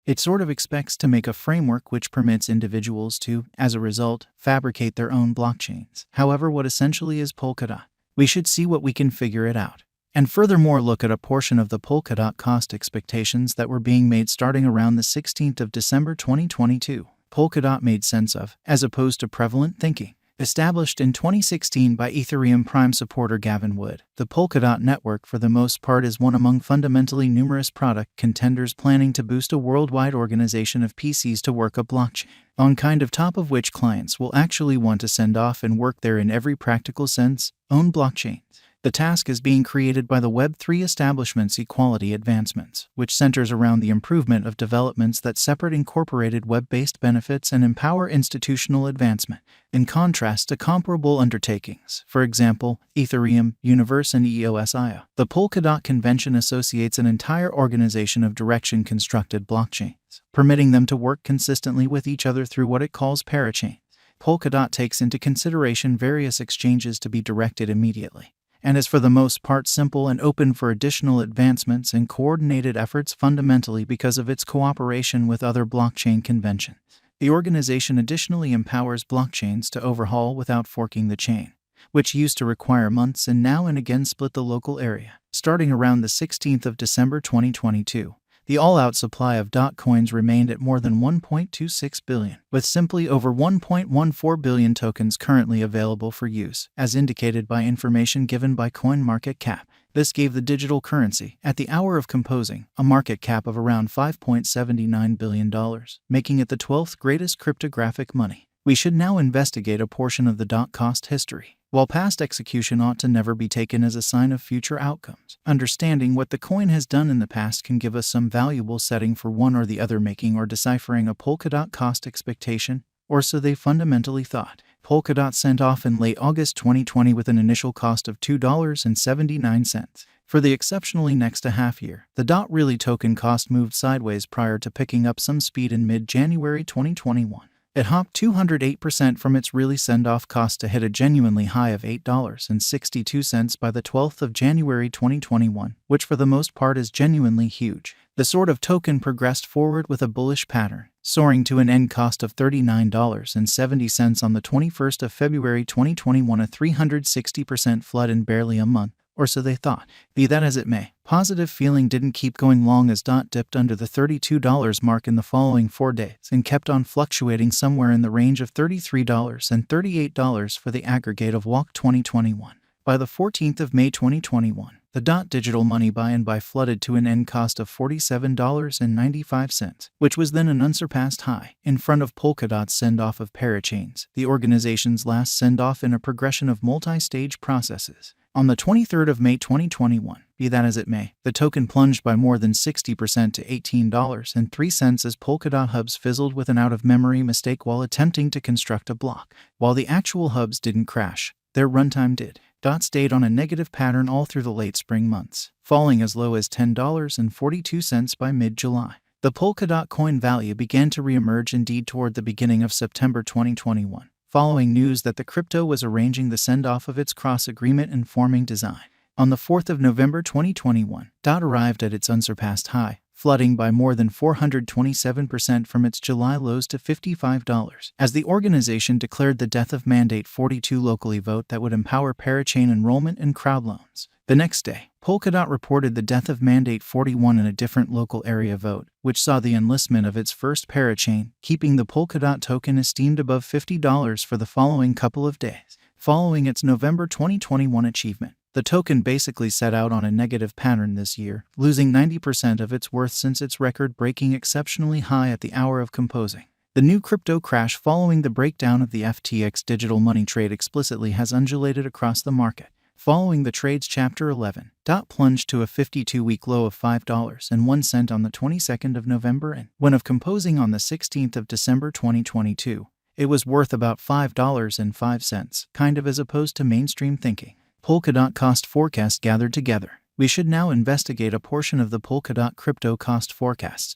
It sort of expects to make a framework which permits individuals to, as a result, fabricate their own blockchains. However, what essentially is Polkadot? We should see what we can figure it out. And furthermore, look at a portion of the Polkadot cost expectations that were being made starting around the 16th of December 2022. Polkadot made sense of, as opposed to prevalent thinking. Established in 2016 by Ethereum Prime supporter Gavin Wood, the Polkadot network for the most part is one among fundamentally numerous product contenders planning to boost a worldwide organization of PCs to work a blockchain, on kind of top of which clients will actually want to send off and work there in every practical sense, own blockchains. The task is being created by the Web3 establishment's Equality Advancements, which centers around the improvement of developments that separate incorporated web-based benefits and empower institutional advancement, in contrast to comparable undertakings, for example, Ethereum, Universe, and EOS.io. The Polkadot Convention associates an entire organization of direction-constructed blockchains, permitting them to work consistently with each other through what it calls parachains. Polkadot takes into consideration various exchanges to be directed immediately, and is for the most part simple and open for additional advancements and coordinated efforts fundamentally because of its cooperation with other blockchain conventions. The organization additionally empowers blockchains to overhaul without forking the chain, which used to require months and now and again split the local area. Starting around the 16th of December 2022, the all-out supply of coins remained at more than 1.26 billion, with simply over 1.14 billion tokens currently available for use, as indicated by information given by CoinMarketCap. This gave the digital currency, at the hour of composing, a market cap of around $5.79 billion, making it the 12th greatest cryptographic money. We should now investigate a portion of the cost history. While past execution ought to never be taken as a sign of future outcomes, understanding what the coin has done in the past can give us some valuable setting for one or the other making or deciphering a Polkadot cost expectation, or so they fundamentally thought. Polkadot sent off in late August 2020 with an initial cost of $2.79. For the exceptionally next a half year, the really token cost moved sideways prior to picking up some speed in mid-January 2021. It hopped 208% from its really send-off cost to hit a genuinely high of $8.62 by the 12th of January 2021, which for the most part is genuinely huge. The sort of token progressed forward with a bullish pattern, soaring to an end cost of $39.70 on the 21st of February 2021, a 360% flood in barely a month, or so they thought. Be that as it may, positive feeling didn't keep going long as dipped under the $32 mark in the following 4 days and kept on fluctuating somewhere in the range of $33 and $38 for the aggregate of WALC 2021. By the 14th of May 2021, the digital money buy and buy flooded to an end cost of $47.95, which was then an unsurpassed high, in front of Polkadot's send-off of parachains, the organization's last send-off in a progression of multi-stage processes. On the 23rd of May 2021, be that as it may, the token plunged by more than 60% to $18.03 as Polkadot hubs fizzled with an out-of-memory mistake while attempting to construct a block. While the actual hubs didn't crash, their runtime did. Stayed on a negative pattern all through the late spring months, falling as low as $10.42 by mid-July. The Polkadot coin value began to re-emerge indeed toward the beginning of September 2021. Following news that the crypto was arranging the send-off of its cross-agreement and forming design. On the 4th of November 2021, arrived at its unsurpassed high, flooding by more than 427% from its July lows to $55, as the organization declared the death of Mandate 42 locally vote that would empower parachain enrollment and crowd loans. The next day, Polkadot reported the death of Mandate 41 in a different local area vote, which saw the enlistment of its first parachain, keeping the Polkadot token esteemed above $50 for the following couple of days. Following its November 2021 achievement, the token basically set out on a negative pattern this year, losing 90% of its worth since its record-breaking exceptionally high at the hour of composing. The new crypto crash following the breakdown of the FTX digital money trade explicitly has undulated across the market. Following the trade's Chapter 11, plunged to a 52-week low of $5.01 on the 22nd of November, and when of composing on the 16th of December 2022, it was worth about $5.05, kind of as opposed to mainstream thinking. Polkadot cost forecast gathered together. We should now investigate a portion of the Polkadot crypto cost forecasts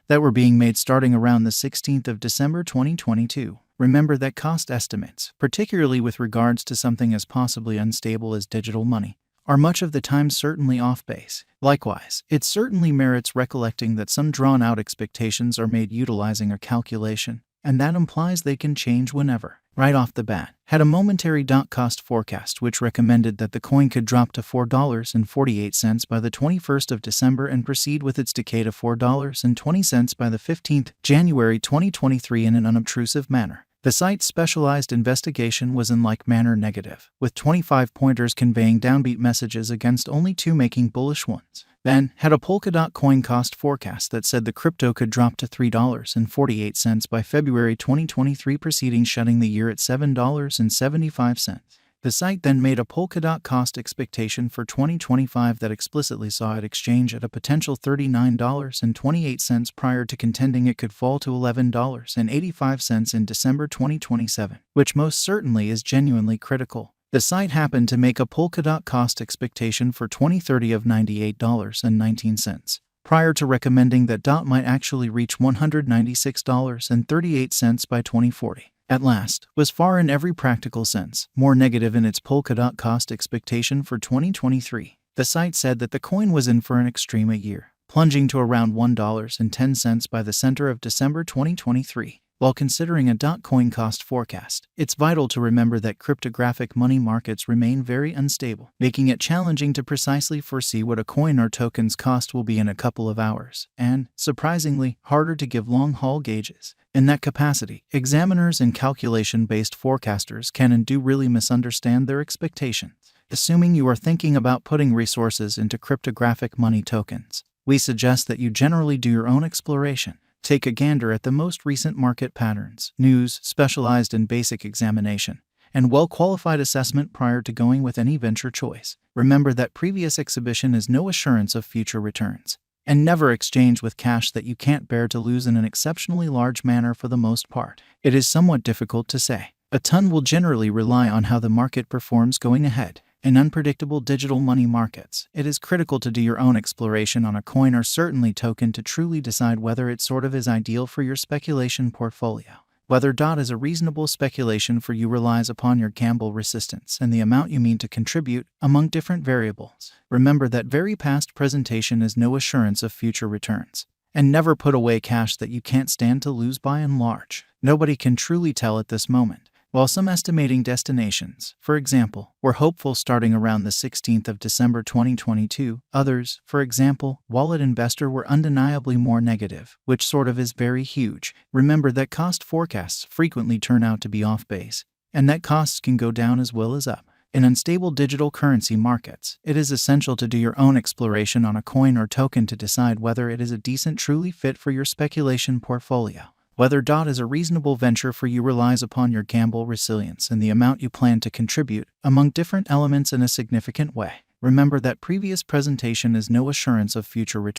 that were being made starting around the 16th of December 2022. Remember that cost estimates, particularly with regards to something as possibly unstable as digital money, are much of the time certainly off base. Likewise, it certainly merits recollecting that some drawn-out expectations are made utilizing a calculation, and that implies they can change whenever. Right off the bat, had a momentary cost forecast which recommended that the coin could drop to $4.48 by the 21st of December and proceed with its decay to $4.20 by the 15th January 2023 in an unobtrusive manner. The site's specialized investigation was in like manner negative, with 25 pointers conveying downbeat messages against only 2 making bullish ones. Then, had a Polkadot coin cost forecast that said the crypto could drop to $3.48 by February 2023, preceding shutting the year at $7.75. The site then made a Polkadot cost expectation for 2025 that explicitly saw it exchange at a potential $39.28 prior to contending it could fall to $11.85 in December 2027, which most certainly is genuinely critical. The site happened to make a Polkadot cost expectation for 2030 of $98.19, prior to recommending that DOT might actually reach $196.38 by 2040. At last, was far in every practical sense more negative in its Polkadot cost expectation for 2023. The site said that the coin was in for an extreme a year, plunging to around $1.10 by the center of December 2023. While considering a coin cost forecast, it's vital to remember that cryptographic money markets remain very unstable, making it challenging to precisely foresee what a coin or token's cost will be in a couple of hours, and, surprisingly, harder to give long-haul gauges. In that capacity, examiners and calculation-based forecasters can and do really misunderstand their expectations. Assuming you are thinking about putting resources into cryptographic money tokens, we suggest that you generally do your own exploration. Take a gander at the most recent market patterns, news, specialized and basic examination, and well-qualified assessment prior to going with any venture choice. Remember that previous exhibition is no assurance of future returns, and never exchange with cash that you can't bear to lose in an exceptionally large manner for the most part. It is somewhat difficult to say. A ton will generally rely on how the market performs going ahead. In unpredictable digital money markets, it is critical to do your own exploration on a coin or certainly token to truly decide whether it sort of is ideal for your speculation portfolio. Whether DOT is a reasonable speculation for you relies upon your gamble resistance and the amount you mean to contribute, among different variables. Remember that very past presentation is no assurance of future returns. And never put away cash that you can't stand to lose by and large. Nobody can truly tell at this moment. While some estimating destinations, for example, were hopeful starting around the 16th of December 2022, others, for example, Wallet Investor, were undeniably more negative, which sort of is very huge. Remember that cost forecasts frequently turn out to be off base, and that costs can go down as well as up. In unstable digital currency markets, it is essential to do your own exploration on a coin or token to decide whether it is a decent, truly fit for your speculation portfolio. Whether DOT is a reasonable venture for you relies upon your gamble resilience and the amount you plan to contribute, among different elements in a significant way. Remember that previous presentation is no assurance of future returns.